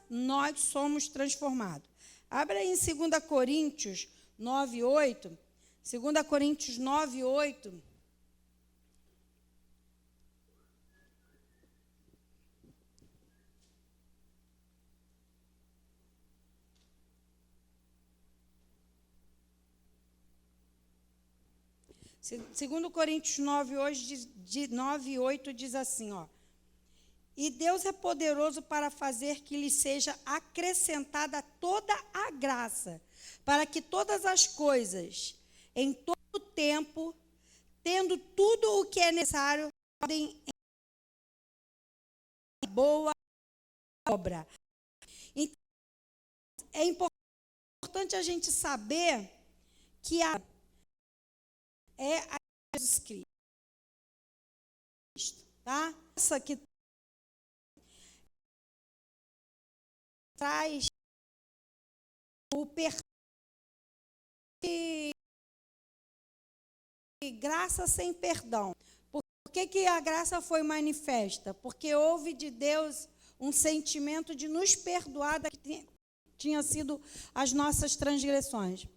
nós somos transformados. Abre aí em 2 Coríntios 9:8. 2 Coríntios 9:8. Segundo Coríntios 9:8 diz assim, ó. E Deus é poderoso para fazer que lhe seja acrescentada toda a graça, para que todas as coisas, em todo tempo, tendo tudo o que é necessário, podem em boa obra. Então, é importante a gente saber que a Jesus Cristo, tá? Essa que traz o perdão e graça sem perdão. Por que a graça foi manifesta? Porque houve de Deus um sentimento de nos perdoar da que tinha sido as nossas transgressões.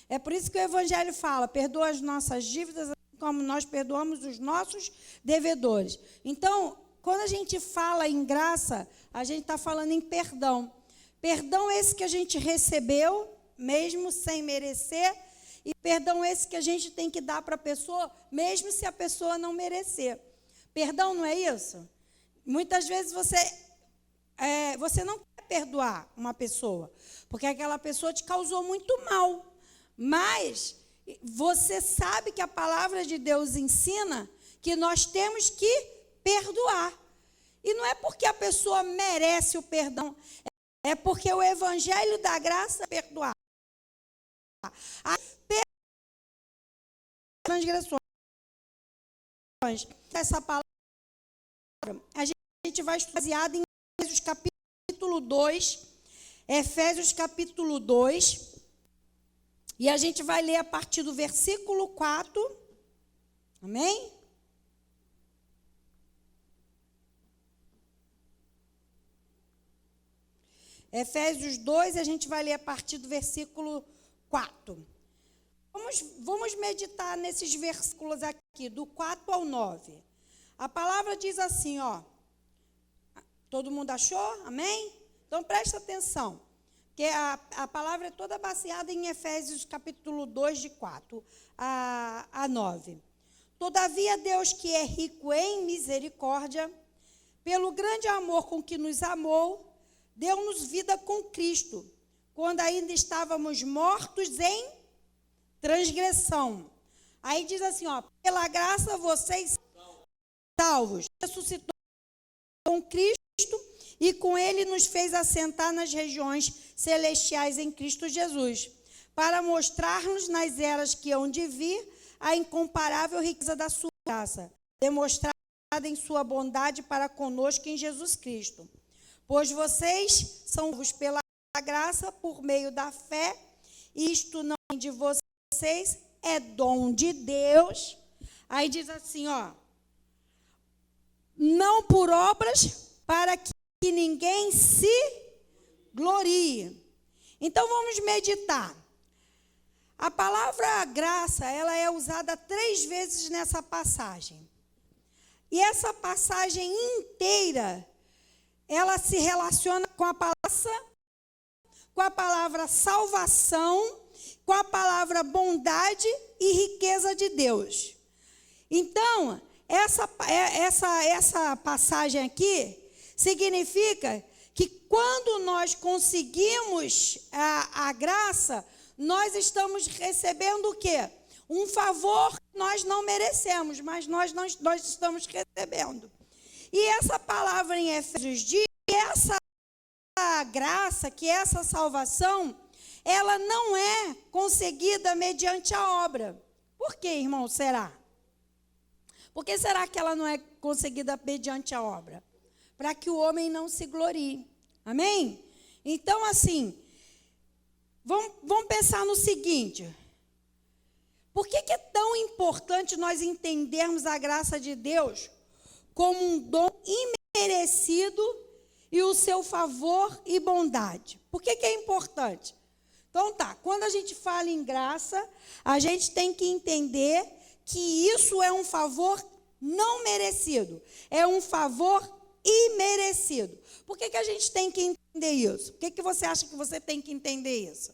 É por isso que o Evangelho fala, perdoa as nossas dívidas, como nós perdoamos os nossos devedores. Então, quando a gente fala em graça, a gente está falando em perdão. Perdão esse que a gente recebeu, mesmo sem merecer, e perdão esse que a gente tem que dar para a pessoa, mesmo se a pessoa não merecer. Perdão não é isso? Muitas vezes você não quer perdoar uma pessoa, porque aquela pessoa te causou muito mal. Mas você sabe que a palavra de Deus ensina que nós temos que perdoar. E não é porque a pessoa merece o perdão, é porque o Evangelho da graça é perdoar. As transgressões. Essa palavra, a gente vai estudar baseado em Efésios capítulo 2. Efésios capítulo 2. E a gente vai ler a partir do versículo 4. Amém? Efésios 2, a gente vai ler a partir do versículo 4. Vamos meditar nesses versículos aqui, do 4 ao 9. A palavra diz assim, ó. Todo mundo achou? Amém? Então presta atenção. Que a palavra é toda baseada em Efésios capítulo 2, de 4 a 9. Todavia, Deus, que é rico em misericórdia, pelo grande amor com que nos amou, deu-nos vida com Cristo, quando ainda estávamos mortos em transgressão. Aí diz assim, ó, pela graça vocês salvos. Ressuscitou com Cristo e com ele nos fez assentar nas regiões celestiais em Cristo Jesus, para mostrar-nos nas eras que hão de vir a incomparável riqueza da sua graça, demonstrada em sua bondade para conosco em Jesus Cristo. Pois vocês são salvos pela graça por meio da fé, e isto não é de vocês, é dom de Deus. Aí diz assim, ó, não por obras, para que ninguém se glorie. Então vamos meditar. A palavra graça, ela é usada 3 vezes nessa passagem. E essa passagem inteira, ela se relaciona com a palavra salvação, com a palavra bondade e riqueza de Deus. Então, essa passagem aqui significa que quando nós conseguimos a graça, nós estamos recebendo o quê? Um favor que nós não merecemos, mas nós estamos recebendo. E essa palavra em Efésios diz que essa graça, que essa salvação, ela não é conseguida mediante a obra. Por que, irmão, será? Por que será que ela não é conseguida mediante a obra? Para que o homem não se glorie. Amém? Então, assim, vamos pensar no seguinte. Por que é tão importante nós entendermos a graça de Deus como um dom imerecido e o seu favor e bondade. Por que é importante? Então tá, quando a gente fala em graça, a gente tem que entender que isso é um favor não merecido, é um favor imerecido. Por que a gente tem que entender isso? Por que você acha que você tem que entender isso?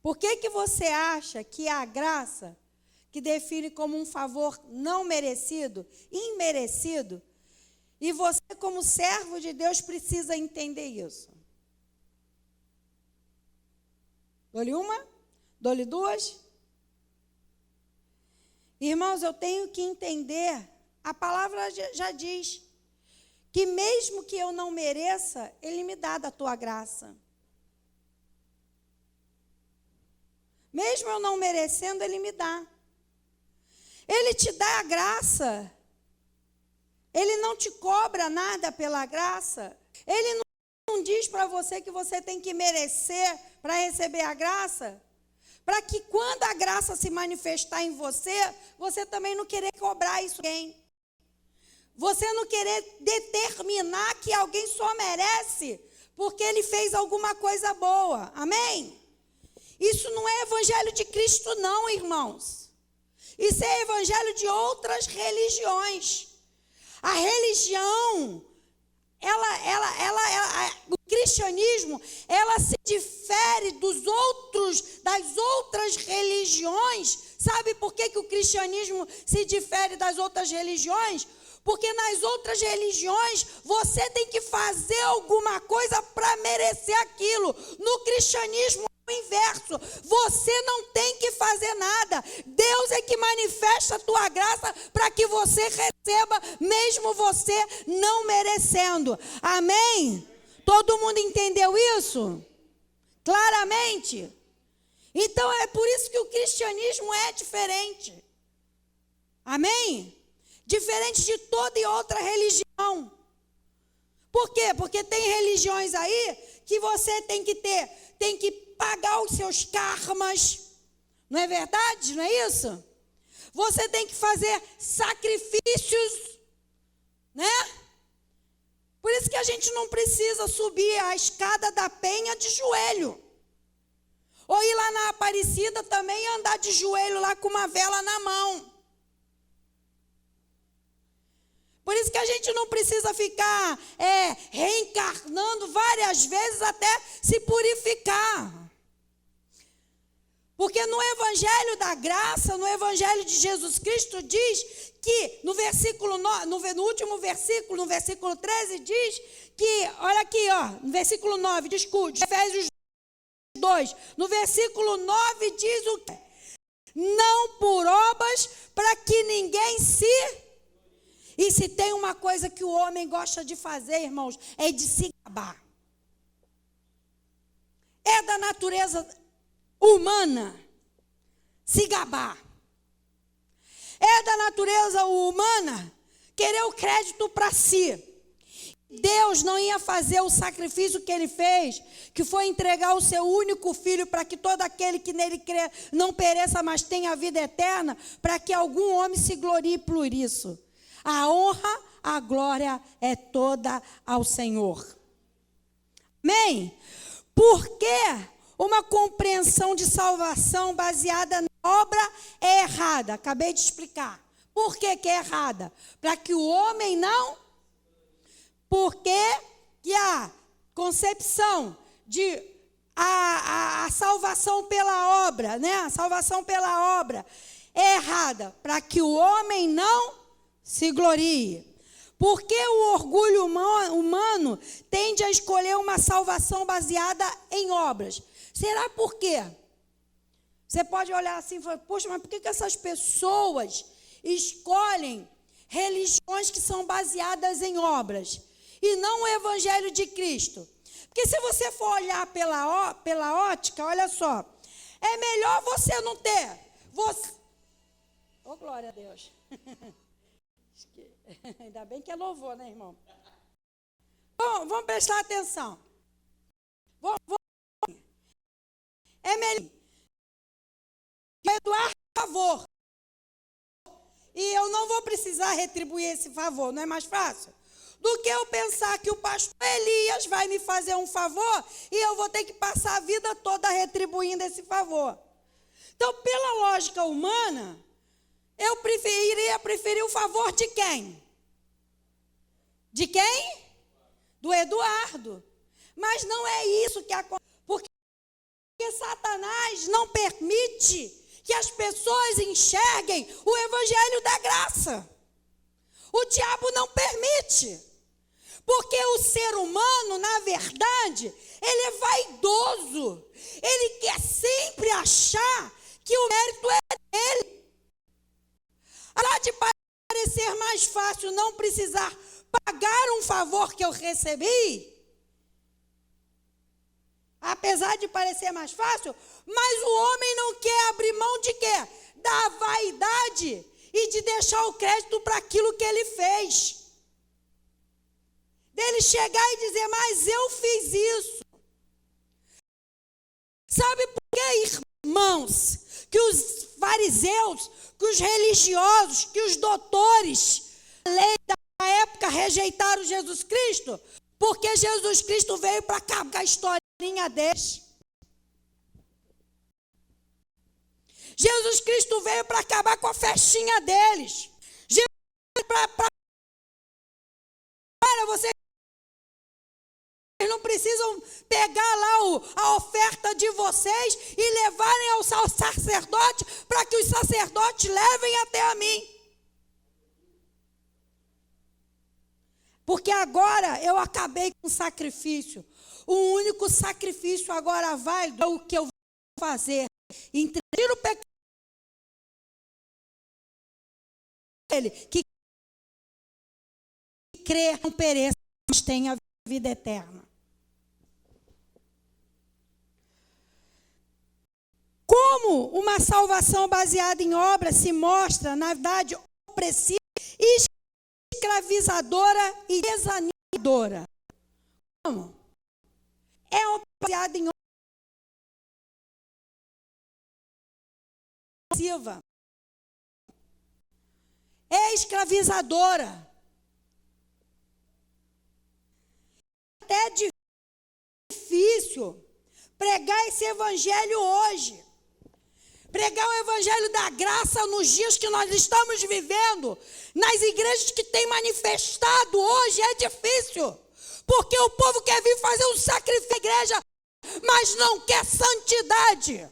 Por que você acha que a graça, que define como um favor não merecido, imerecido, e você, como servo de Deus, precisa entender isso? Dou-lhe uma? Dou-lhe duas? Irmãos, eu tenho que entender, a palavra já diz, que mesmo que eu não mereça, Ele me dá da tua graça. Mesmo eu não merecendo, Ele me dá. Ele te dá a graça. Ele não te cobra nada pela graça. Ele não diz para você que você tem que merecer para receber a graça. Para que quando a graça se manifestar em você, você também não querer cobrar isso de alguém. Você não querer determinar que alguém só merece porque ele fez alguma coisa boa. Amém? Isso não é evangelho de Cristo não, irmãos. Isso é evangelho de outras religiões. A religião, o cristianismo, ela se difere das outras religiões. Sabe por que o cristianismo se difere das outras religiões? Porque nas outras religiões você tem que fazer alguma coisa para merecer aquilo. No cristianismo é o inverso. Você não tem que fazer nada. Deus é que manifesta a tua graça para que você receba, mesmo você não merecendo. Amém? Todo mundo entendeu isso? Claramente? Então é por isso que o cristianismo é diferente. Amém? Diferente de toda e outra religião. Por quê? Porque tem religiões aí que você tem que pagar os seus karmas. Não é verdade? Não é isso? Você tem que fazer sacrifícios, né? Por isso que a gente não precisa subir a escada da Penha de joelho. Ou ir lá na Aparecida também e andar de joelho lá com uma vela na mão. Por isso que a gente não precisa ficar reencarnando várias vezes até se purificar. Porque no Evangelho da Graça, no Evangelho de Jesus Cristo, diz que no último versículo, no versículo 13, diz que, olha aqui, no versículo 9, desculpe, Efésios 2, no versículo 9 diz o quê? Não por obras para que ninguém se... E se tem uma coisa que o homem gosta de fazer, irmãos, é de se gabar. É da natureza humana se gabar. É da natureza humana querer o crédito para si. Deus não ia fazer o sacrifício que ele fez, que foi entregar o seu único filho para que todo aquele que nele crê não pereça, mas tenha a vida eterna, para que algum homem se glorie por isso. A honra, a glória é toda ao Senhor. Amém? Porque uma compreensão de salvação baseada na obra é errada. Acabei de explicar. Por que é errada? Para que o homem não... Porque que a concepção de a salvação pela obra, né? A salvação pela obra é errada. Para que o homem não se glorie. Porque o orgulho humano tende a escolher uma salvação baseada em obras. Será por quê? Você pode olhar assim e falar, poxa, mas por que essas pessoas escolhem religiões que são baseadas em obras e não o Evangelho de Cristo? Porque se você for olhar pela ótica, olha só, é melhor você não ter. Oh, glória a Deus. Ainda bem que é louvor, né, irmão? Bom, vamos prestar atenção. É melhor Eduardo favor. E eu não vou precisar retribuir esse favor, não é mais fácil? Do que eu pensar que o pastor Elias vai me fazer um favor e eu vou ter que passar a vida toda retribuindo esse favor. Então, pela lógica humana, eu iria preferir o favor de quem? De quem? Do Eduardo. Mas não é isso que acontece. Porque Satanás não permite que as pessoas enxerguem o evangelho da graça. O diabo não permite. Porque o ser humano, na verdade, ele é vaidoso. Ele quer sempre achar que o mérito é dele. Apesar de parecer mais fácil não precisar pagar um favor que eu recebi, apesar de parecer mais fácil, mas o homem não quer abrir mão de quê? Da vaidade e de deixar o crédito para aquilo que ele fez. Dele chegar e dizer, mas eu fiz isso. Sabe por que, irmãos, que os fariseus, que os religiosos, que os doutores da lei da época rejeitaram Jesus Cristo? Porque Jesus Cristo veio para acabar com a historinha deles. Jesus Cristo veio para acabar com a festinha deles. Jesus veio para vocês não precisam pegar lá a oferta de vocês e levarem ao sacerdote para que os sacerdotes levem até a mim. Porque agora eu acabei com o sacrifício. O único sacrifício agora válido é o que eu vou fazer. Entregar o pecado dele, que crê não pereça, mas tenha vida eterna. Como uma salvação baseada em obras se mostra, na verdade, opressiva, escravizadora e desanimadora? Como? É baseada em obras opressiva. É escravizadora. É até difícil pregar esse evangelho hoje. Pregar o evangelho da graça nos dias que nós estamos vivendo, nas igrejas que têm manifestado hoje, é difícil. Porque o povo quer vir fazer um sacrifício na igreja, mas não quer santidade.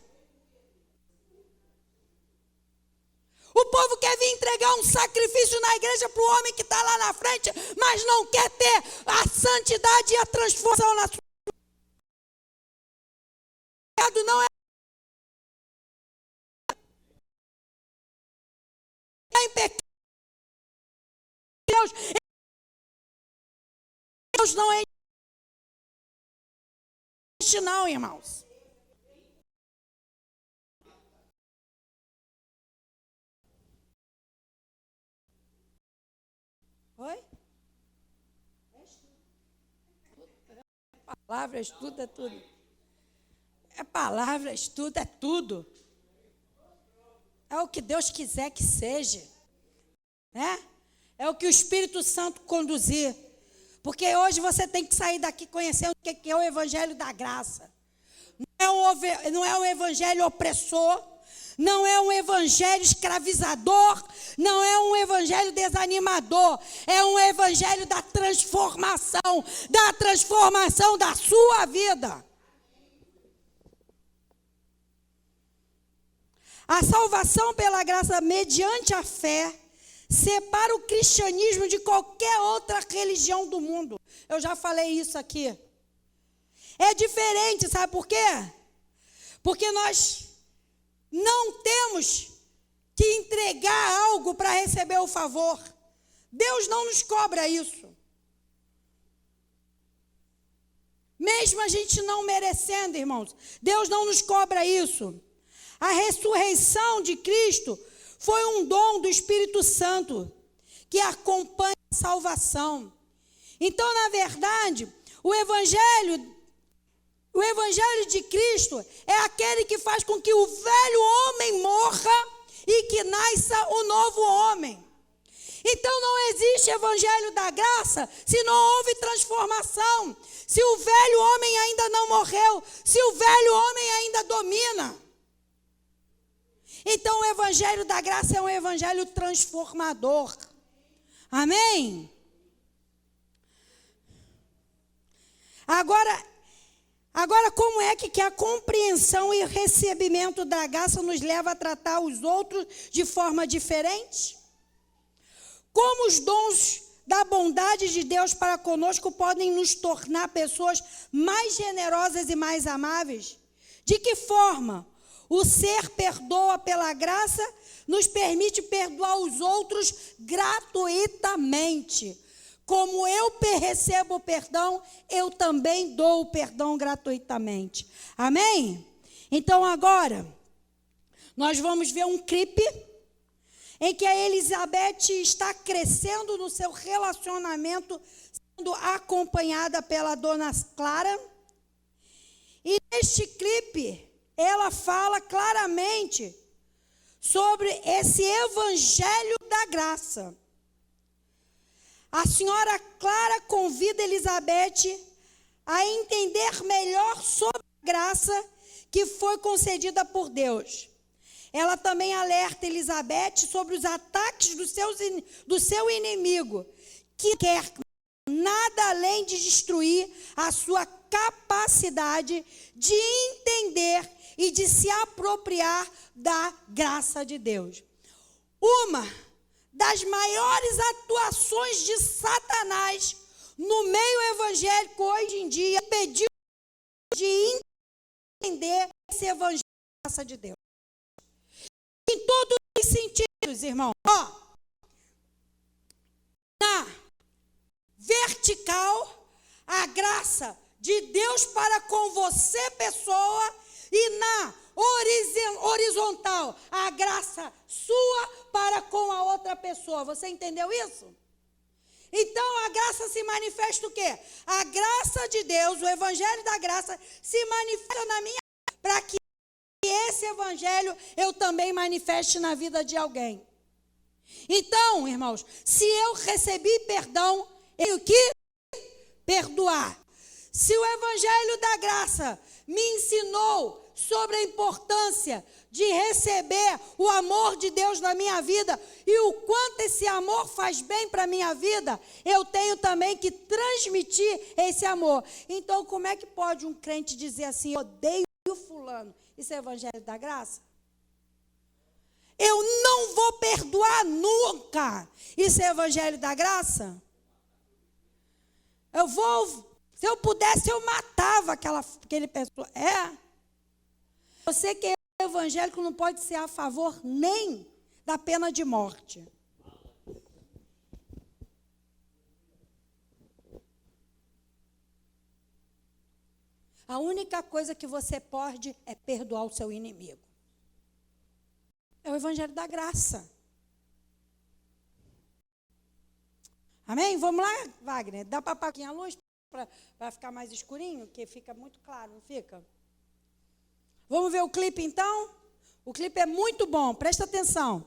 O povo quer vir entregar um sacrifício na igreja para o homem que está lá na frente, mas não quer ter a santidade e a transformação na sua vida. Não é em pecado. Deus não enche, não, irmãos. Oi? Palavra, estudo é tudo. É palavra, estudo é tudo. É o que Deus quiser que seja. Né? É o que o Espírito Santo conduzir. Porque hoje você tem que sair daqui conhecendo o que é o evangelho da graça. Não é um evangelho opressor. Não é um evangelho escravizador. Não é um evangelho desanimador. É um evangelho da transformação da sua vida. A salvação pela graça mediante a fé separa o cristianismo de qualquer outra religião do mundo. Eu já falei isso aqui. É diferente, sabe por quê? Porque nós não temos que entregar algo para receber o favor. Deus não nos cobra isso. Mesmo a gente não merecendo, irmãos, Deus não nos cobra isso. A ressurreição de Cristo foi um dom do Espírito Santo que acompanha a salvação. Então, na verdade, o evangelho O evangelho de Cristo é aquele que faz com que o velho homem morra e que nasça o novo homem. Então não existe evangelho da graça se não houve transformação, se o velho homem ainda não morreu, se o velho homem ainda domina. Então o evangelho da graça é um evangelho transformador. Amém? Agora, como é que a compreensão e o recebimento da graça nos leva a tratar os outros de forma diferente? Como os dons da bondade de Deus para conosco podem nos tornar pessoas mais generosas e mais amáveis? De que forma o ser perdoa pela graça nos permite perdoar os outros gratuitamente? Como eu recebo o perdão, eu também dou o perdão gratuitamente. Amém? Então agora, nós vamos ver um clipe em que a Elizabeth está crescendo no seu relacionamento, sendo acompanhada pela dona Clara. E neste clipe, ela fala claramente sobre esse evangelho da graça. A senhora Clara convida Elizabeth a entender melhor sobre a graça que foi concedida por Deus. Ela também alerta Elizabeth sobre os ataques do seu inimigo, que quer nada além de destruir a sua capacidade de entender e de se apropriar da graça de Deus. Uma das maiores atuações de Satanás no meio evangélico hoje em dia é pedir de entender esse evangelho da graça de Deus. Em todos os sentidos, irmão. Na vertical, a graça de Deus para com você, pessoa, e na horizontal, a graça sua para com a outra pessoa. Você entendeu isso? Então, a graça se manifesta o quê? A graça de Deus, o evangelho da graça, se manifesta na minha vida, para que esse evangelho eu também manifeste na vida de alguém. Então, irmãos, se eu recebi perdão, eu tenho que perdoar. Se o evangelho da graça me ensinou sobre a importância de receber o amor de Deus na minha vida e o quanto esse amor faz bem para a minha vida, eu tenho também que transmitir esse amor. Então, como é que pode um crente dizer assim, eu odeio fulano? Isso é evangelho da graça? Eu não vou perdoar nunca. Isso é evangelho da graça? Se eu pudesse, eu matava aquele pessoa. Você que é evangélico não pode ser a favor nem da pena de morte. A única coisa que você pode é perdoar o seu inimigo. É o evangelho da graça. Amém? Vamos lá, Wagner? Dá para apagar a luz para ficar mais escurinho? Que fica muito claro, não fica? Vamos ver o clipe então? O clipe é muito bom, presta atenção.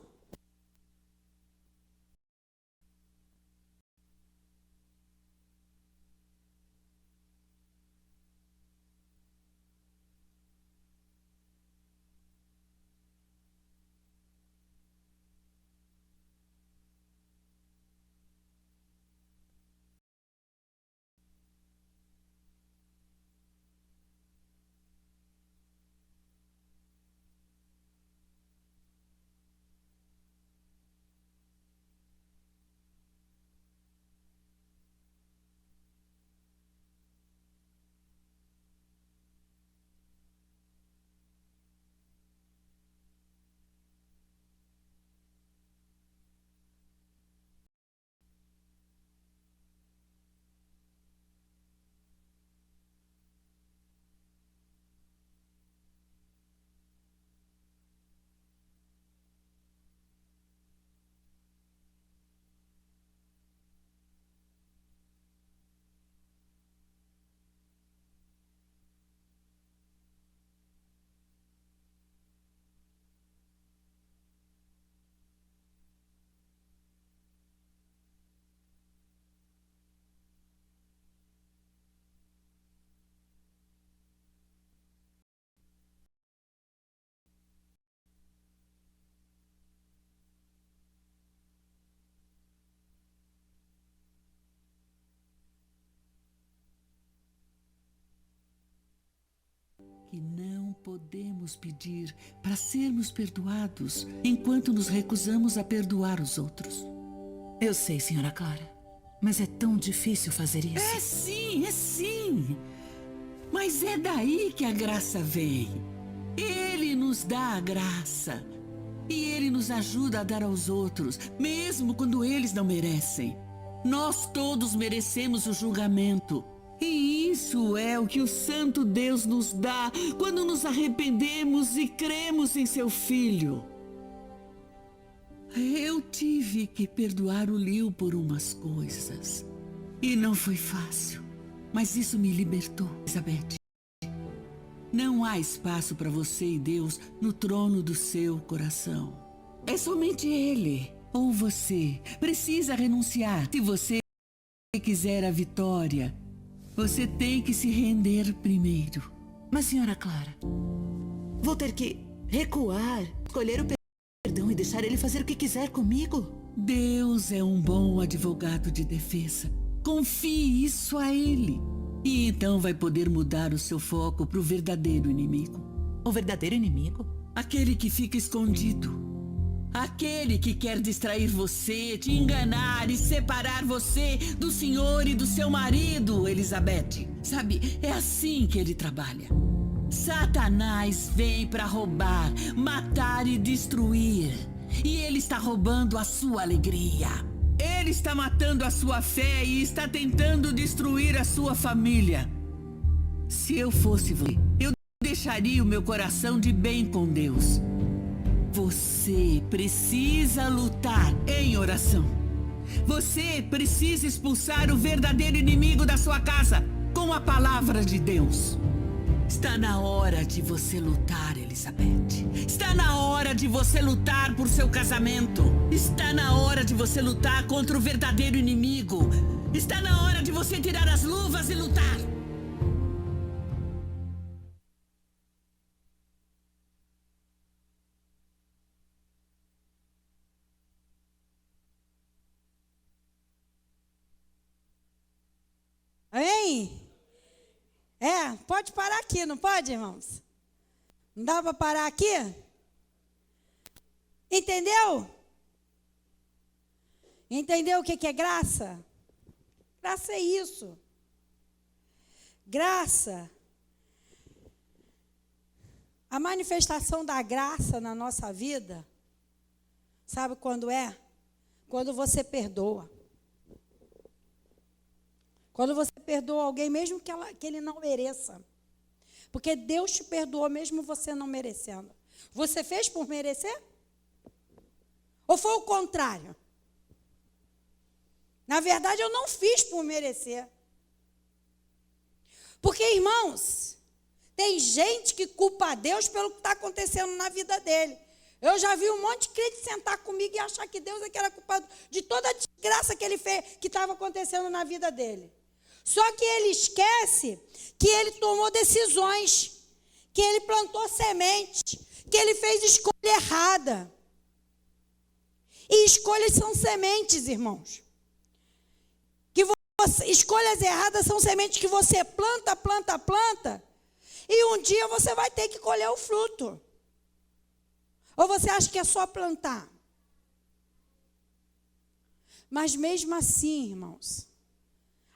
podemos pedir para sermos perdoados enquanto nos recusamos a perdoar os outros. Eu sei, senhora Clara, mas é tão difícil fazer isso. É sim. Mas é daí que a graça vem. Ele nos dá a graça. E Ele nos ajuda a dar aos outros, mesmo quando eles não merecem. Nós todos merecemos o julgamento. E isso é o que o Santo Deus nos dá quando nos arrependemos e cremos em seu Filho. Eu tive que perdoar o Liu por umas coisas. E não foi fácil. Mas isso me libertou, Elizabeth. Não há espaço para você e Deus no trono do seu coração. É somente Ele. Ou você precisa renunciar. Se você quiser a vitória, você tem que se render primeiro. Mas, senhora Clara, vou ter que recuar, escolher o perdão e deixar ele fazer o que quiser comigo? Deus é um bom advogado de defesa. Confie isso a Ele. E então vai poder mudar o seu foco para o verdadeiro inimigo. O verdadeiro inimigo? Aquele que fica escondido. Aquele que quer distrair você, te enganar e separar você do senhor e do seu marido, Elizabeth. Sabe, é assim que ele trabalha. Satanás vem para roubar, matar e destruir. E ele está roubando a sua alegria. Ele está matando a sua fé e está tentando destruir a sua família. Se eu fosse você, eu deixaria o meu coração de bem com Deus. Você precisa lutar em oração. Você precisa expulsar o verdadeiro inimigo da sua casa com a palavra de Deus. Está na hora de você lutar, Elizabeth. Está na hora de você lutar por seu casamento. Está na hora de você lutar contra o verdadeiro inimigo. Está na hora de você tirar as luvas e lutar. Amém? Pode parar aqui, não pode, irmãos? Não dá para parar aqui? Entendeu? Entendeu o que é graça? Graça é isso. Graça. A manifestação da graça na nossa vida, sabe quando é? Quando você perdoa. Quando você perdoa alguém, mesmo que ele não mereça. Porque Deus te perdoou mesmo você não merecendo. Você fez por merecer? Ou foi o contrário? Na verdade, eu não fiz por merecer. Porque, irmãos, tem gente que culpa a Deus pelo que está acontecendo na vida dele. Eu já vi um monte de crente sentar comigo e achar que Deus é que era culpado de toda a desgraça que ele fez, que estava acontecendo na vida dele. Só que ele esquece que ele tomou decisões, que ele plantou semente, que ele fez escolha errada. E escolhas são sementes, irmãos. Escolhas erradas são sementes que você planta, e um dia você vai ter que colher o fruto. Ou você acha que é só plantar? Mas mesmo assim, irmãos,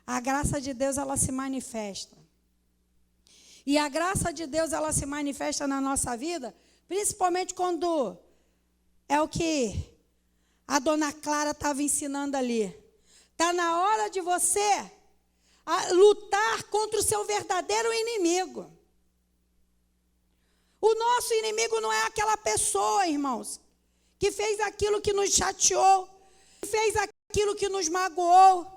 a graça de Deus, ela se manifesta. E a graça de Deus, ela se manifesta na nossa vida, principalmente quando é o que a dona Clara estava ensinando ali. Está na hora de você lutar contra o seu verdadeiro inimigo. O nosso inimigo não é aquela pessoa, irmãos, que fez aquilo que nos chateou, que fez aquilo que nos magoou.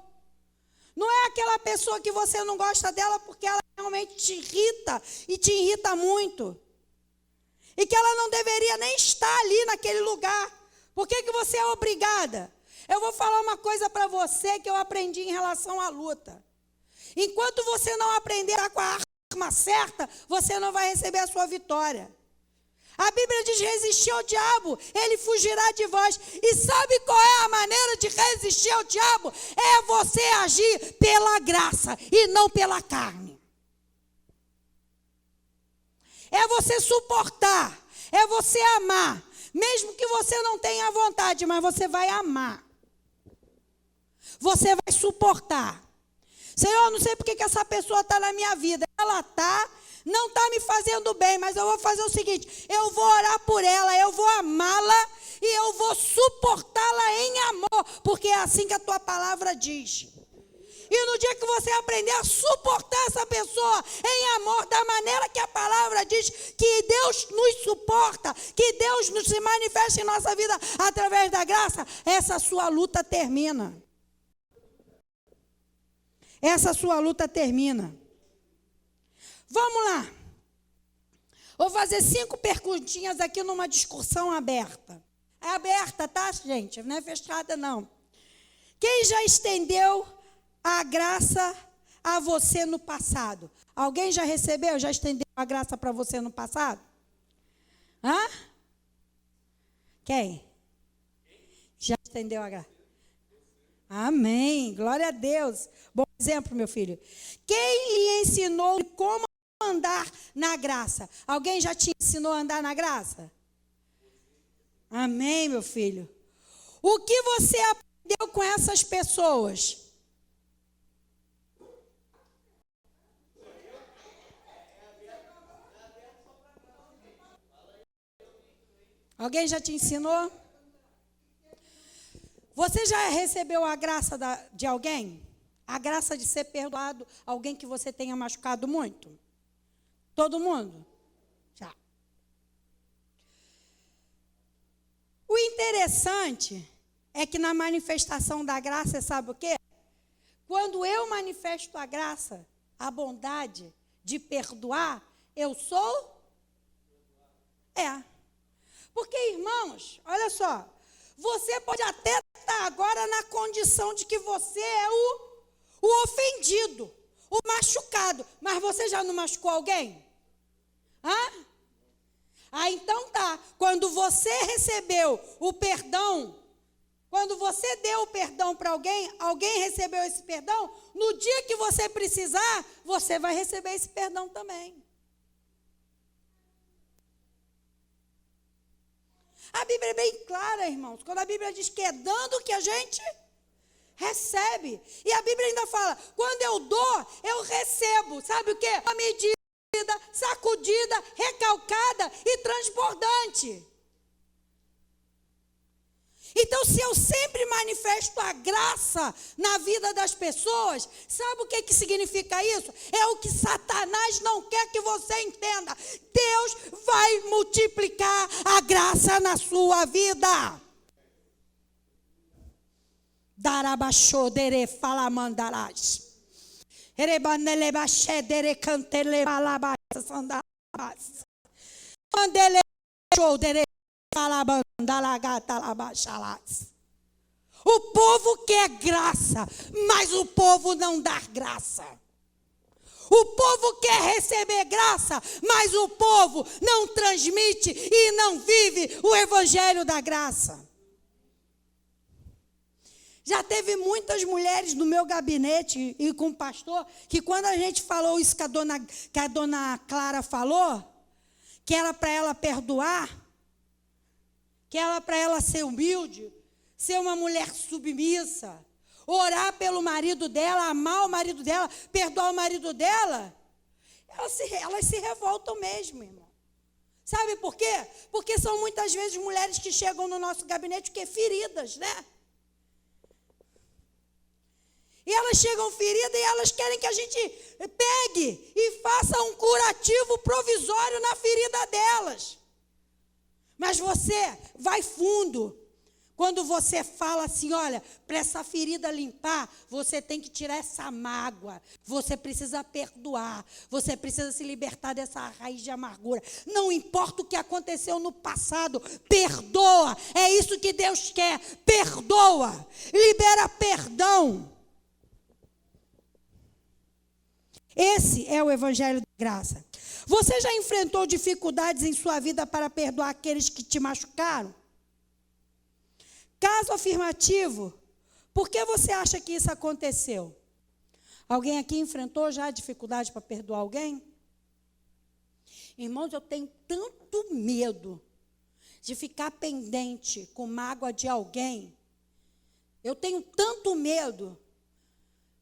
Não é aquela pessoa que você não gosta dela porque ela realmente te irrita e te irrita muito. E que ela não deveria nem estar ali naquele lugar. Por que você é obrigada? Eu vou falar uma coisa para você que eu aprendi em relação à luta. Enquanto você não aprender a estar com a arma certa, você não vai receber a sua vitória. A Bíblia diz: resistir ao diabo, ele fugirá de vós. E sabe qual é a maneira de resistir ao diabo? É você agir pela graça e não pela carne. é você suportar, é você amar. Mesmo que você não tenha vontade, mas você vai amar. Você vai suportar. Senhor, não sei porque que essa pessoa está na minha vida. Ela está, não está me fazendo bem, mas eu vou fazer o seguinte, eu vou orar por ela, eu vou amá-la e eu vou suportá-la em amor, porque é assim que a tua palavra diz. E no dia que você aprender a suportar essa pessoa em amor, da maneira que a palavra diz, que Deus nos suporta, que Deus nos se manifesta em nossa vida através da graça, essa sua luta termina. Essa sua luta termina. Vamos lá. Vou fazer 5 perguntinhas aqui numa discussão aberta. É aberta, tá, gente? Não é fechada, não. Quem já estendeu a graça a você no passado? Alguém já recebeu, já estendeu a graça para você no passado? Hã? Quem? Já estendeu a graça? Amém, glória a Deus. Bom exemplo, meu filho. Quem lhe ensinou como andar na graça? Alguém já te ensinou a andar na graça? Amém, meu filho. O que você aprendeu com essas pessoas? Alguém já te ensinou? Você já recebeu a graça de alguém? A graça de ser perdoado, alguém que você tenha machucado muito? Todo mundo? Já. O interessante é que na manifestação da graça, sabe o quê? Quando eu manifesto a graça, a bondade de perdoar, eu sou? Porque, irmãos, olha só, você pode até estar agora na condição de que você é o ofendido, o machucado, mas você já não machucou alguém? Então tá, quando você recebeu o perdão, quando você deu o perdão para alguém, alguém recebeu esse perdão, no dia que você precisar, você vai receber esse perdão também. A Bíblia é bem clara, irmãos. Quando a Bíblia diz que é dando que a gente recebe. E a Bíblia ainda fala, quando eu dou, eu recebo. Sabe o quê? Uma medida, sacudida, recalcada e transbordante. Então, se eu sempre manifesto a graça na vida das pessoas, sabe o que significa isso? É o que Satanás não quer que você entenda. Deus vai multiplicar a graça na sua vida. Darabaxodere falamandarás. Erebanele baxedere cantele balabas sandarabas. Mandele xodere. O povo quer graça, mas o povo não dá graça. O povo quer receber graça, mas o povo não transmite e não vive o evangelho da graça. Já teve muitas mulheres no meu gabinete e com o pastor, que quando a gente falou isso que a dona Clara falou, que era para ela perdoar, que era para ela ser humilde, ser uma mulher submissa, orar pelo marido dela, amar o marido dela, perdoar o marido dela, elas se revoltam mesmo, irmão. Sabe por quê? Porque são muitas vezes mulheres que chegam no nosso gabinete feridas, né? E elas chegam feridas e elas querem que a gente pegue e faça um curativo provisório na ferida delas. Mas você vai fundo. Quando você fala assim, olha, para essa ferida limpar, você tem que tirar essa mágoa. Você precisa perdoar. Você precisa se libertar dessa raiz de amargura. Não importa o que aconteceu no passado, perdoa. É isso que Deus quer. Perdoa. Libera perdão. Esse é o evangelho da graça. Você já enfrentou dificuldades em sua vida para perdoar aqueles que te machucaram? Caso afirmativo, por que você acha que isso aconteceu? Alguém aqui enfrentou já dificuldade para perdoar alguém? Irmãos, eu tenho tanto medo de ficar pendente com mágoa de alguém. Eu tenho tanto medo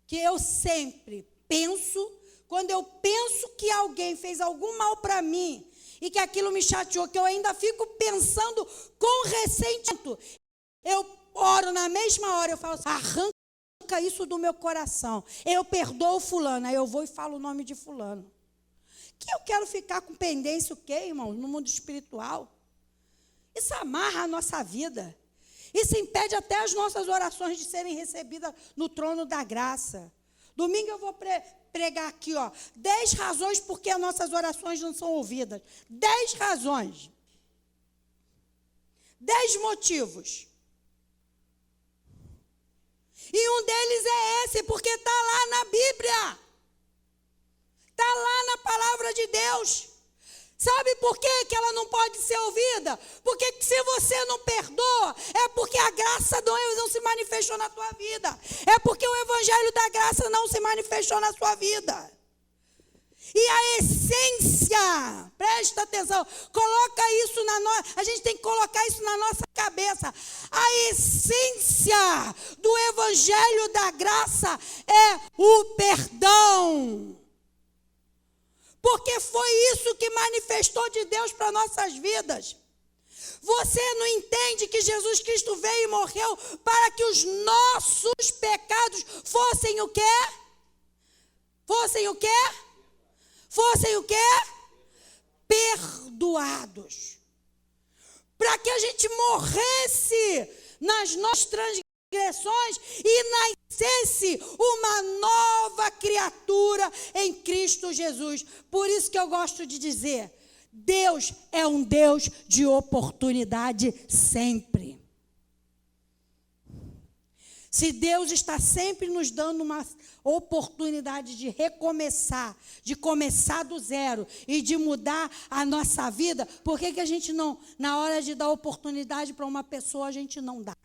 que eu sempre penso, quando eu penso que alguém fez algum mal para mim e que aquilo me chateou, que eu ainda fico pensando com ressentimento, eu oro na mesma hora, eu falo assim, arranca isso do meu coração. Eu perdoo fulano, aí eu vou e falo o nome de fulano. Que eu quero ficar com pendência o quê, irmão? No mundo espiritual. Isso amarra a nossa vida. Isso impede até as nossas orações de serem recebidas no trono da graça. Domingo eu vou pregar aqui, 10 razões porque as nossas orações não são ouvidas. 10 razões. 10 motivos. E um deles é esse, porque está lá na Bíblia. Está lá na palavra de Deus. Sabe por quê que ela não pode ser ouvida? Porque se você não perdoa, é porque a graça não se manifestou na tua vida. É porque o evangelho da graça não se manifestou na sua vida. E a essência, presta atenção, coloca isso a gente tem que colocar isso na nossa cabeça. A essência do evangelho da graça é o perdão. Porque foi isso que manifestou de Deus para nossas vidas. Você não entende que Jesus Cristo veio e morreu para que os nossos pecados fossem o quê? Fossem o quê? Fossem o quê? Perdoados. Para que a gente morresse nas nossas transgressões e nascesse uma nova criatura em Cristo Jesus. Por isso que eu gosto de dizer, Deus é um Deus de oportunidade sempre. Se Deus está sempre nos dando uma oportunidade de recomeçar, de começar do zero e de mudar a nossa vida, por que a gente não, na hora de dar oportunidade para uma pessoa, a gente não dá?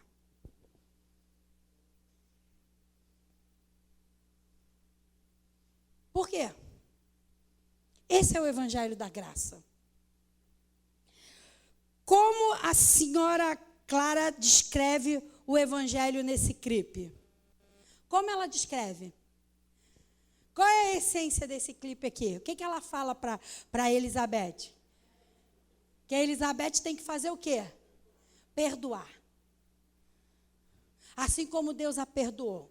Por quê? Esse é o evangelho da graça. Como a senhora Clara descreve o evangelho nesse clipe? Como ela descreve? Qual é a essência desse clipe aqui? O que ela fala para Elizabeth? Que a Elizabeth tem que fazer o quê? Perdoar. Assim como Deus a perdoou.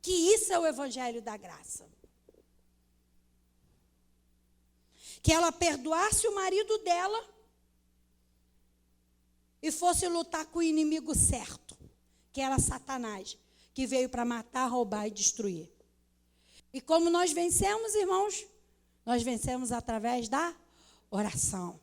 Que isso é o evangelho da graça. Que ela perdoasse o marido dela e fosse lutar com o inimigo certo, que era Satanás, que veio para matar, roubar e destruir. E como nós vencemos, irmãos? Nós vencemos através da oração.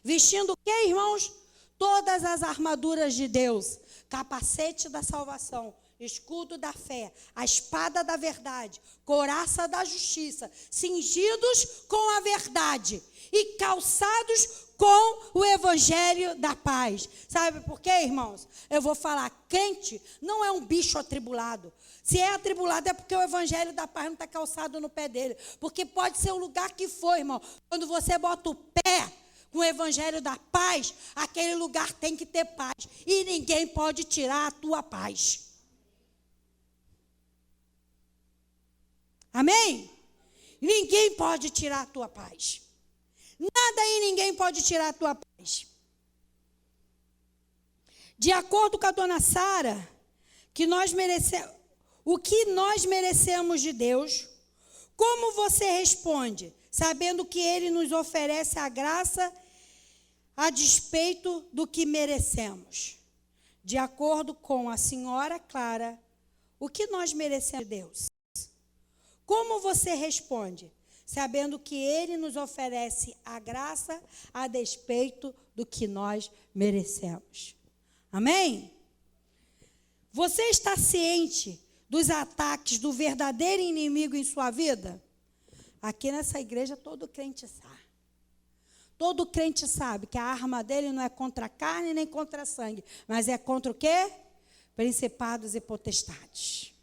Vestindo o quê, irmãos? Todas as armaduras de Deus. Capacete da salvação, escudo da fé, a espada da verdade, couraça da justiça, cingidos com a verdade e calçados com o evangelho da paz. Sabe por quê, irmãos? Eu vou falar, crente não é um bicho atribulado. Se é atribulado é porque o evangelho da paz não está calçado no pé dele. Porque pode ser o lugar que for, irmão. Quando você bota o pé com o evangelho da paz, aquele lugar tem que ter paz. E ninguém pode tirar a tua paz. Amém? Ninguém pode tirar a tua paz. Nada e ninguém pode tirar a tua paz. De acordo com a dona Sara, o que nós merecemos de Deus, como você responde, sabendo que Ele nos oferece a graça a despeito do que merecemos? De acordo com a senhora Clara, o que nós merecemos de Deus? Como você responde, sabendo que Ele nos oferece a graça a despeito do que nós merecemos? Amém? Você está ciente dos ataques do verdadeiro inimigo em sua vida? Aqui nessa igreja todo crente sabe. Todo crente sabe que a arma dele não é contra a carne nem contra a sangue, mas é contra o quê? Principados e potestades.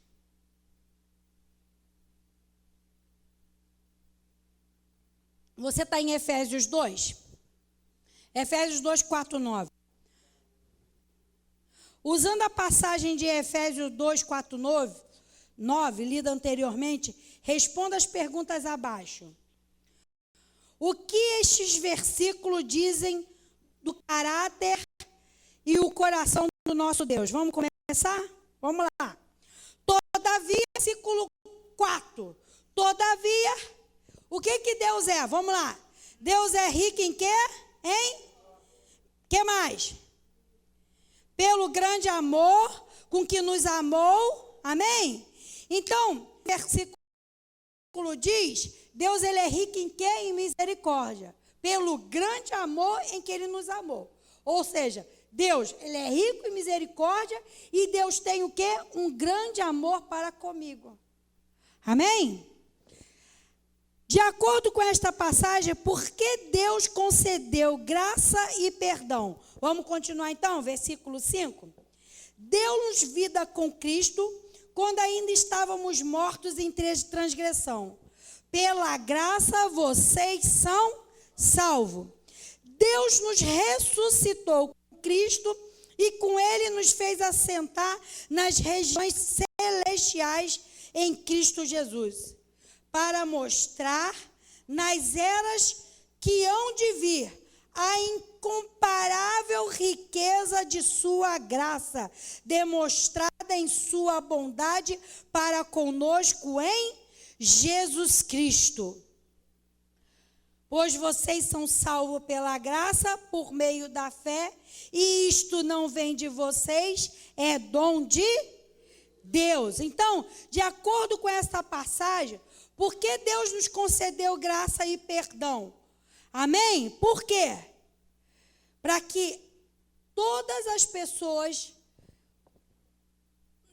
Você está em Efésios 2? Efésios 2, 4, 9. Usando a passagem de Efésios 2, 4, 9, lida anteriormente, responda as perguntas abaixo. O que estes versículos dizem do caráter e o coração do nosso Deus? Vamos começar? Vamos lá. Todavia, versículo 4. Todavia, o que Deus é? Vamos lá. Deus é rico em quê? Em? Que mais? Pelo grande amor com que nos amou. Amém? Então, o versículo diz, Deus ele é rico em quê? Em misericórdia. Pelo grande amor em que ele nos amou. Ou seja, Deus ele é rico em misericórdia e Deus tem o quê? Um grande amor para comigo. Amém? De acordo com esta passagem, por que Deus concedeu graça e perdão? Vamos continuar então, versículo 5. Deu-nos vida com Cristo, quando ainda estávamos mortos em transgressão. Pela graça vocês são salvos. Deus nos ressuscitou com Cristo e com Ele nos fez assentar nas regiões celestiais em Cristo Jesus, para mostrar nas eras que hão de vir a incomparável riqueza de sua graça, demonstrada em sua bondade para conosco em Jesus Cristo. Pois vocês são salvos pela graça, por meio da fé, e isto não vem de vocês, é dom de Deus. Então, de acordo com essa passagem, por que Deus nos concedeu graça e perdão? Amém? Por quê? Para que todas as pessoas,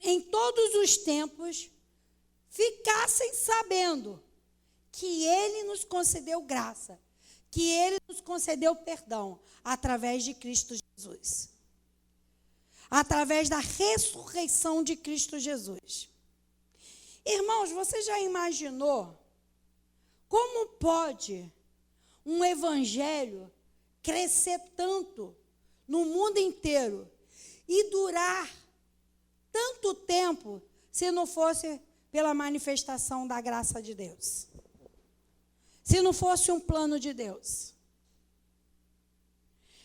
em todos os tempos, ficassem sabendo que Ele nos concedeu graça, que Ele nos concedeu perdão, através de Cristo Jesus. Através da ressurreição de Cristo Jesus. Irmãos, você já imaginou como pode um evangelho crescer tanto no mundo inteiro e durar tanto tempo se não fosse pela manifestação da graça de Deus? Se não fosse um plano de Deus.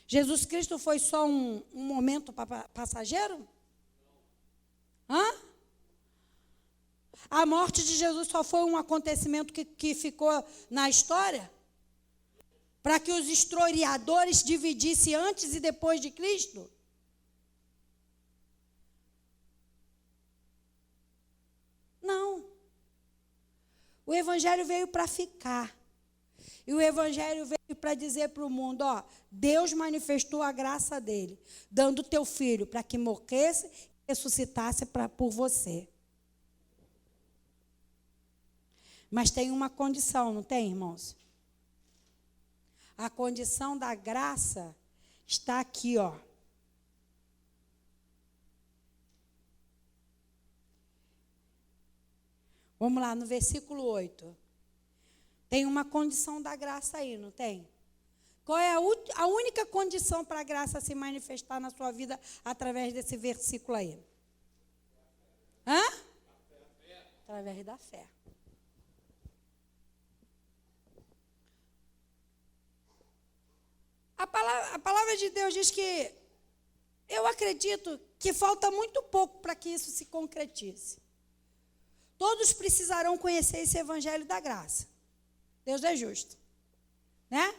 Jesus Cristo foi só um momento passageiro? Hã? A morte de Jesus só foi um acontecimento que ficou na história? Para que os historiadores dividissem antes e depois de Cristo? Não. O Evangelho veio para ficar. E o Evangelho veio para dizer para o mundo, ó, Deus manifestou a graça dele, dando teu filho para que morresse e ressuscitasse por você. Mas tem uma condição, não tem, irmãos? A condição da graça está aqui, ó. Vamos lá, no versículo 8. Tem uma condição da graça aí, não tem? Qual é a única condição para a graça se manifestar na sua vida através desse versículo aí? Hã? Através da fé. A palavra de Deus diz que eu acredito que falta muito pouco para que isso se concretize. Todos precisarão conhecer esse evangelho da graça. Deus é justo. Né?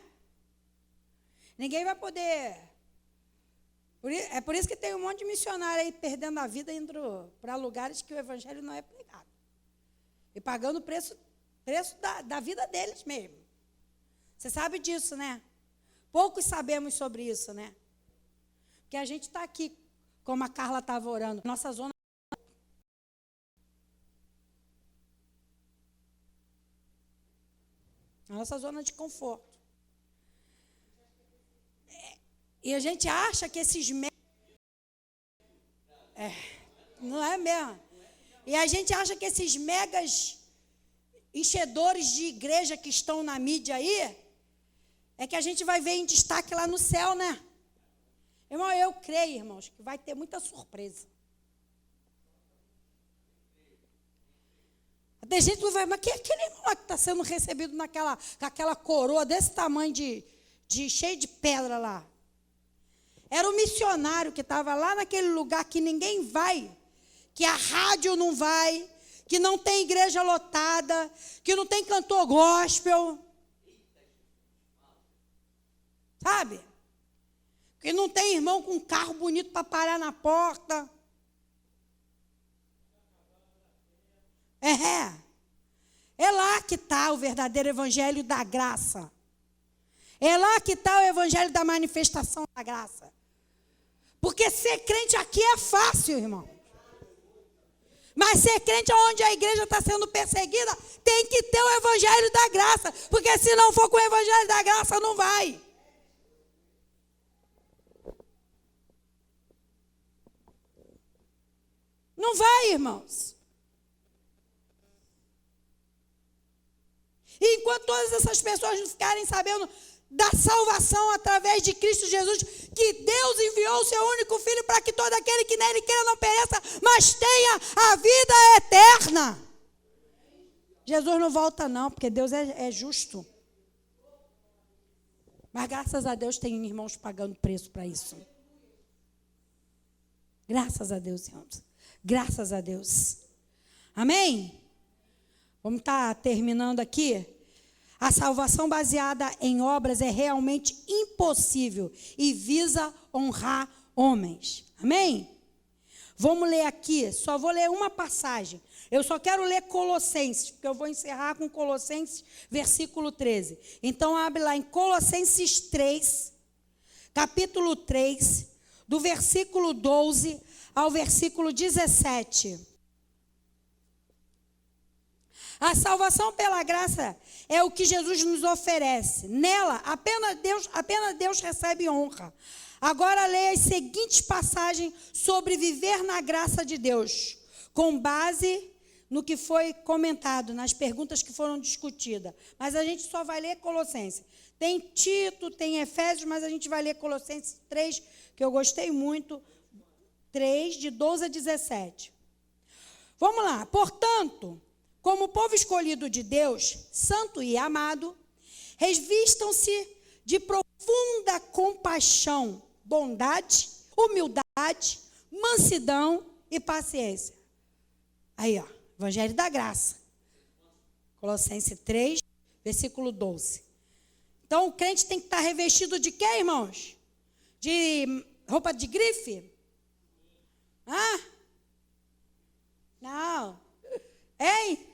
Ninguém vai poder. É por isso que tem um monte de missionário aí perdendo a vida indo para lugares que o evangelho não é pregado. E pagando o preço da vida deles mesmo. Você sabe disso, né? Poucos sabemos sobre isso, né? Porque a gente está aqui, como a Carla estava orando, nossa zona. A nossa zona de conforto. E a gente acha que esses não é mesmo? E a gente acha que esses megas enchedores de igreja que estão na mídia aí, é que a gente vai ver em destaque lá no céu, né? Irmão, eu creio, irmãos, que vai ter muita surpresa. Tem gente que vai, mas que é aquele irmão lá que está sendo recebido com aquela coroa desse tamanho cheio de pedra lá? Era o missionário que estava lá naquele lugar que ninguém vai, que a rádio não vai, que não tem igreja lotada, que não tem cantor gospel. Sabe? Que não tem irmão com um carro bonito para parar na porta. É lá que está o verdadeiro evangelho da graça. É lá que está o evangelho da manifestação da graça. Porque ser crente aqui é fácil, irmão. Mas ser crente onde a igreja está sendo perseguida, tem que ter o evangelho da graça. Porque se não for com o evangelho da graça, não vai. Não vai, irmãos. E enquanto todas essas pessoas não ficarem sabendo da salvação através de Cristo Jesus, que Deus enviou o seu único Filho para que todo aquele que nele queira não pereça, mas tenha a vida eterna. Jesus não volta não, porque Deus é justo. Mas graças a Deus tem irmãos pagando preço para isso. Graças a Deus, irmãos. Graças a Deus. Amém? Vamos estar terminando aqui. A salvação baseada em obras é realmente impossível e visa honrar homens. Amém? Vamos ler aqui, só vou ler uma passagem. Eu só quero ler Colossenses, porque eu vou encerrar com Colossenses, versículo 13. Então, abre lá em Colossenses 3, capítulo 3, do versículo 12 ao versículo 17. A salvação pela graça é o que Jesus nos oferece. Nela, apenas Deus recebe honra. Agora leia as seguintes passagens sobre viver na graça de Deus, com base no que foi comentado, nas perguntas que foram discutidas. Mas a gente só vai ler Colossenses. Tem Tito, tem Efésios, mas a gente vai ler Colossenses 3, que eu gostei muito, 3, de 12 a 17. Vamos lá. Portanto, como povo escolhido de Deus, santo e amado, revistam-se de profunda compaixão, bondade, humildade, mansidão e paciência. Aí, ó, Evangelho da Graça. Colossenses 3, versículo 12. Então, o crente tem que estar revestido de quê, irmãos? De roupa de grife? Não. Hein?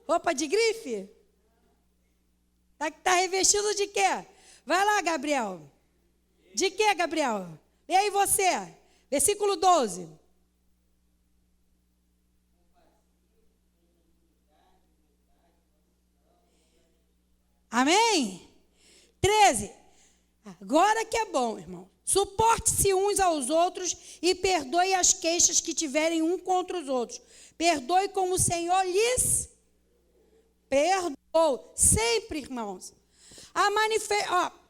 Roupa de grife? Está revestido de quê? Vai lá, Gabriel. De quê, Gabriel? E aí você? Versículo 12. Amém? 13. Agora que é bom, irmão. Suporte-se uns aos outros e perdoe as queixas que tiverem um contra os outros. Perdoe como o Senhor lhes perdoou. Sempre, irmãos.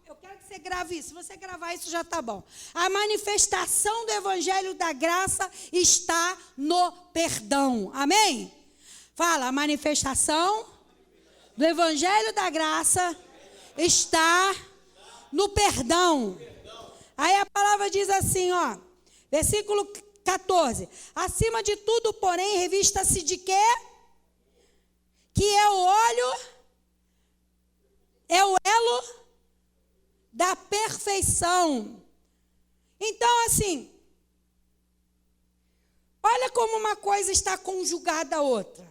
Eu quero que você grave isso. Se você gravar isso, já está bom. A manifestação do Evangelho da Graça está no perdão. Amém? Fala, a manifestação do Evangelho da Graça está no perdão. Aí a palavra diz assim, ó, versículo 14. Acima de tudo, porém, revista-se de quê? Que é o óleo, é o elo da perfeição. Então, assim, olha como uma coisa está conjugada à outra.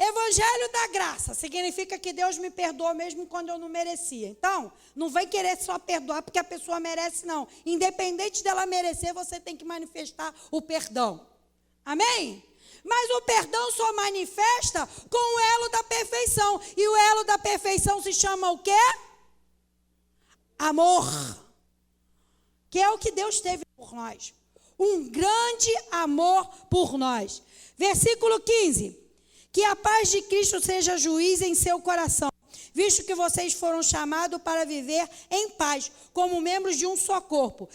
Evangelho da graça significa que Deus me perdoa mesmo quando eu não merecia. Então, não vai querer só perdoar porque a pessoa merece, não. Independente dela merecer, você tem que manifestar o perdão. Amém? Mas o perdão só manifesta com o elo da perfeição. E o elo da perfeição se chama o quê? Amor. Que é o que Deus teve por nós. Um grande amor por nós. Versículo 15. Que a paz de Cristo seja juiz em seu coração. visto que vocês foram chamados para viver em paz, como membros de um só corpo.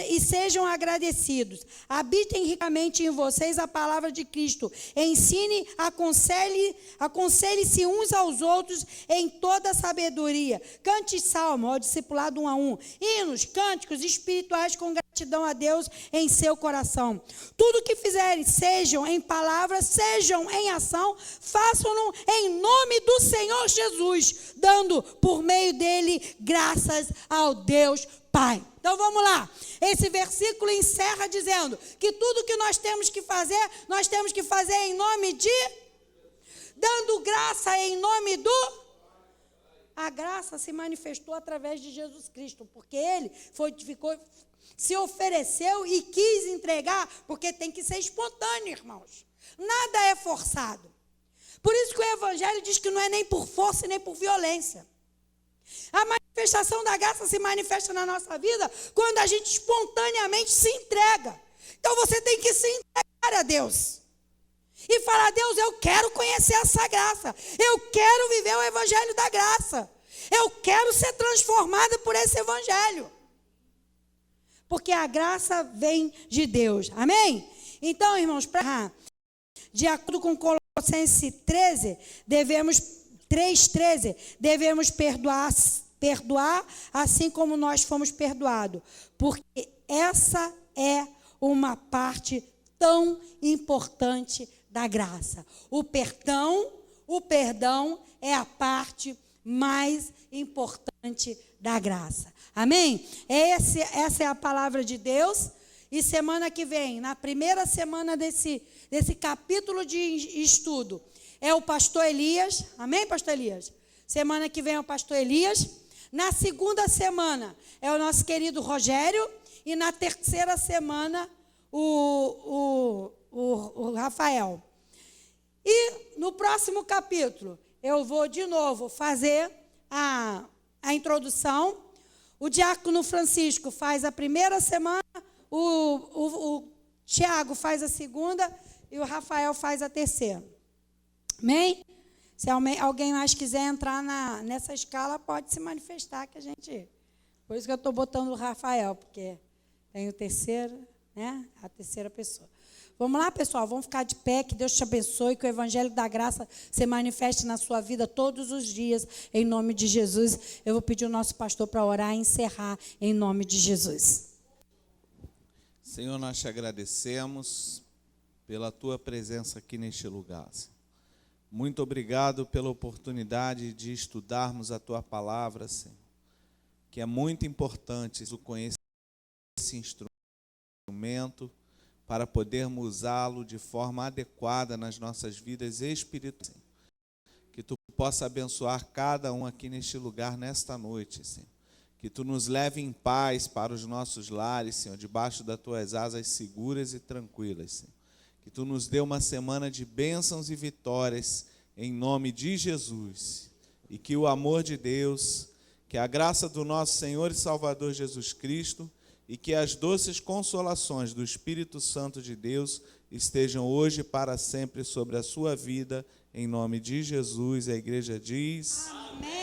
E sejam agradecidos. Habitem ricamente em vocês a palavra de Cristo. Ensine, aconselhe-se uns aos outros em toda a sabedoria. Cante salmo, ó, discipulado 1 a 1. Hinos, cânticos espirituais com gratidão a Deus em seu coração. Tudo que fizerem, sejam em palavra, sejam em ação, façam-no em nome do Senhor Jesus, dando por meio dele graças ao Deus Pai. Então vamos lá. Esse versículo encerra dizendo que tudo que nós temos que fazer em nome de, dando graça em nome do. A graça se manifestou através de Jesus Cristo, porque ele se ofereceu e quis entregar, porque tem que ser espontâneo, irmãos. Nada é forçado. Por isso que o Evangelho diz que não é nem por força nem por violência. A manifestação da graça se manifesta na nossa vida quando a gente espontaneamente se entrega. Então você tem que se entregar a Deus. E falar: Deus, eu quero conhecer essa graça. Eu quero viver o Evangelho da graça. Eu quero ser transformada por esse Evangelho. Porque a graça vem de Deus. Amém? Então, irmãos, de acordo com Colossenses 3:13, devemos perdoar assim como nós fomos perdoados. Porque essa é uma parte tão importante da graça. O perdão é a parte mais importante da graça. Amém? Essa é a palavra de Deus. E semana que vem, na primeira semana desse capítulo de estudo, é o pastor Elias. Amém, pastor Elias? Semana que vem é o pastor Elias. Na segunda semana é o nosso querido Rogério. E na terceira semana, o Rafael. E no próximo capítulo, eu vou de novo fazer a introdução. O diácono Francisco faz a primeira semana, o Tiago faz a segunda e o Rafael faz a terceira. Amém? Se alguém mais quiser entrar nessa escala, pode se manifestar que a gente... Por isso que eu estou botando o Rafael, porque tem o terceiro, né? A terceira pessoa. Vamos lá, pessoal, vamos ficar de pé, que Deus te abençoe, que o Evangelho da Graça se manifeste na sua vida todos os dias, em nome de Jesus. Eu vou pedir o nosso pastor para orar e encerrar, em nome de Jesus. Senhor, nós te agradecemos pela tua presença aqui neste lugar. Muito obrigado pela oportunidade de estudarmos a tua palavra, Senhor, que é muito importante o conhecer esse instrumento, para podermos usá-lo de forma adequada nas nossas vidas espirituais. Que tu possa abençoar cada um aqui neste lugar, nesta noite, Senhor. Que tu nos leve em paz para os nossos lares, Senhor, debaixo das tuas asas seguras e tranquilas, Senhor. Que tu nos dê uma semana de bênçãos e vitórias, em nome de Jesus. E que o amor de Deus, que a graça do nosso Senhor e Salvador Jesus Cristo, e que as doces consolações do Espírito Santo de Deus estejam hoje e para sempre sobre a sua vida, em nome de Jesus. A igreja diz... Amém.